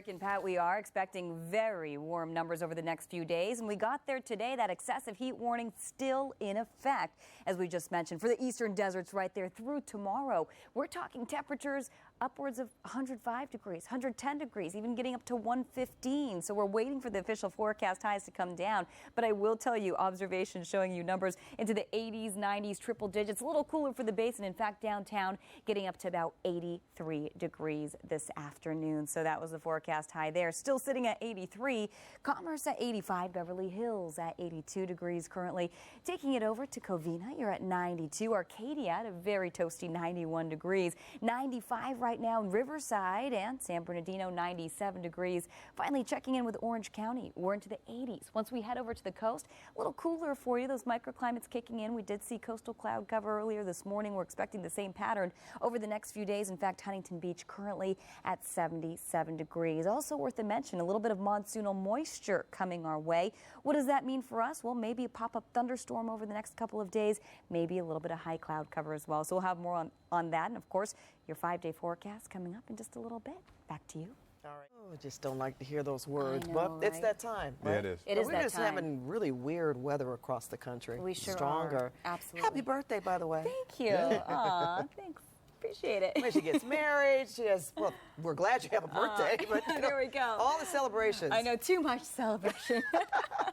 Rick and Pat, we are expecting very warm numbers over the next few days, and we got there today. That excessive heat warning still in effect, as we just mentioned, for the eastern deserts right there through tomorrow. We're talking temperatures upwards of 105 degrees, 110 degrees, even getting up to 115. So we're waiting for the official forecast highs to come down. But I will tell you, observations showing you numbers into the 80s, 90s, triple digits. A little cooler for the basin. In fact, downtown getting up to about 83 degrees this afternoon. So that was the forecast high there. Still sitting at 83. Commerce at 85. Beverly Hills at 82 degrees currently. Taking it over to Covina, you're at 92. Arcadia at a very toasty 91 degrees. 95 right now in Riverside, and San Bernardino 97 degrees. Finally checking in with Orange County. We're into the 80s. Once we head over to the coast, a little cooler for you. Those microclimates kicking in. We did see coastal cloud cover earlier this morning. We're expecting the same pattern over the next few days. In fact, Huntington Beach currently at 77 degrees. Also worth a mention, a little bit of monsoonal moisture coming our way. What does that mean for us? Well, maybe a pop-up thunderstorm over the next couple of days, maybe a little bit of high cloud cover as well. So we'll have more on that. And of course, your 5-day forecast coming up in just a little bit. Back to you. All right. Oh, I just don't like to hear those words, know, but right? it's that time, right? Yeah, it is. It is that We're just time. having really weird weather across the country. We sure Stronger. are. Absolutely. Happy birthday, by the way. Thank you. Aw, thanks. Appreciate it. When she gets married, she has, well, we're glad you have a birthday, but you know, there we go. all the celebrations. I know, too much celebration.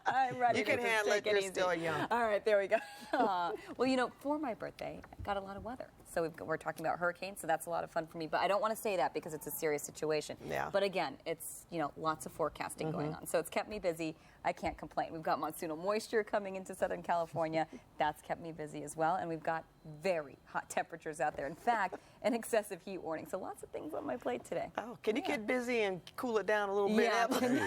I'm ready You to can just handle take it, you're easy. still young. All right, there we go. Well, you know, for my birthday, I got a lot of weather. So we're talking about hurricanes, so that's a lot of fun for me. But I don't want to say that because it's a serious situation. Yeah. But again, it's, you know, lots of forecasting going on. So it's kept me busy. I can't complain. We've got monsoonal moisture coming into Southern California. That's kept me busy as well. And we've got very hot temperatures out there. In fact, an excessive heat warning. So lots of things on my plate today. Oh, can you get busy and cool it down a little bit? Yeah, Evelyn?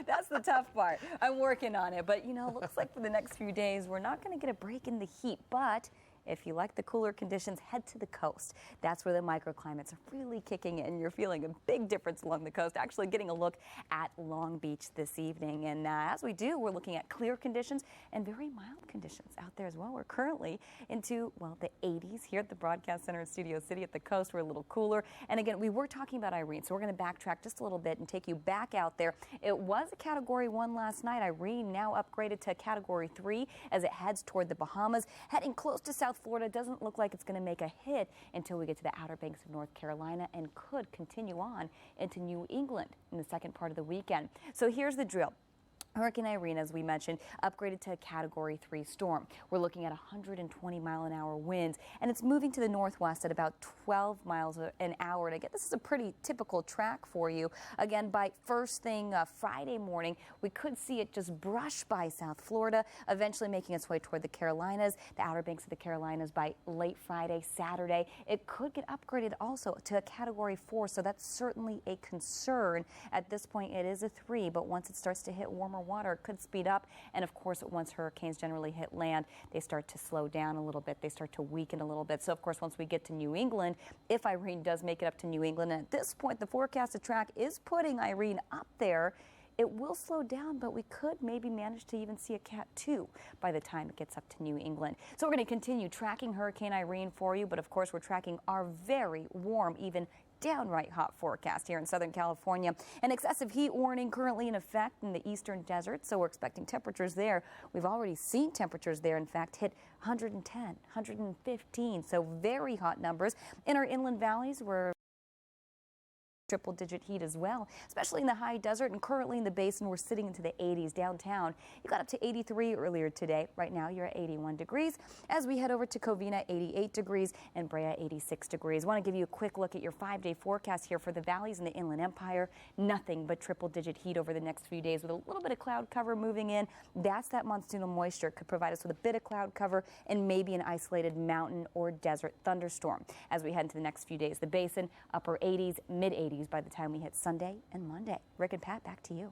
that's the tough part. I'm working on it. But, you know, looks like for the next few days, we're not going to get a break in the heat. But if you like the cooler conditions, head to the coast. That's where the microclimates are really kicking in. You're feeling a big difference along the coast. Actually getting a look at Long Beach this evening. And as we do, we're looking at clear conditions and very mild conditions out there as well. We're currently into, well, the 80s here at the Broadcast Center in Studio City. At the coast, we're a little cooler. And again, we were talking about Irene, so we're going to backtrack just a little bit and take you back out there. It was a Category 1 last night. Irene now upgraded to Category 3 as it heads toward the Bahamas, heading close to South Florida. Doesn't look like it's going to make a hit until we get to the Outer Banks of North Carolina, and could continue on into New England in the second part of the weekend. So here's the drill. Hurricane Irene, as we mentioned, upgraded to a Category 3 storm. We're looking at 120-mile-an-hour winds, and it's moving to the northwest at about 12 miles an hour. And again, this is a pretty typical track for you. Again, by first thing Friday morning, we could see it just brush by South Florida, eventually making its way toward the Carolinas, the Outer Banks of the Carolinas by late Friday, Saturday. It could get upgraded also to a Category 4, so that's certainly a concern. At this point, it is a 3, but once it starts to hit warmer water, it could speed up. And of course, once hurricanes generally hit land, they start to slow down a little bit. They start to weaken a little bit. So of course, once we get to New England, if Irene does make it up to New England, and at this point, the forecasted track is putting Irene up there, it will slow down, but we could maybe manage to even see a Cat 2 by the time it gets up to New England. So we're going to continue tracking Hurricane Irene for you, but of course, we're tracking our very warm, even downright hot forecast here in Southern California. An excessive heat warning currently in effect in the eastern desert, so we're expecting temperatures there. We've already seen temperatures there, in fact, hit 110, 115, so very hot numbers. In our inland valleys, we're triple-digit heat as well, especially in the high desert, and currently in the basin we're sitting into the 80s. Downtown, you got up to 83 earlier today. Right now you're at 81 degrees. As we head over to Covina, 88 degrees, and Brea, 86 degrees. Want to give you a quick look at your 5-day forecast here for the valleys in the Inland Empire. Nothing but triple-digit heat over the next few days with a little bit of cloud cover moving in. That's that monsoonal moisture. Could provide us with a bit of cloud cover and maybe an isolated mountain or desert thunderstorm. As we head into the next few days, the basin, upper 80s, mid 80s by the time we hit Sunday and Monday. Rick and Pat, back to you.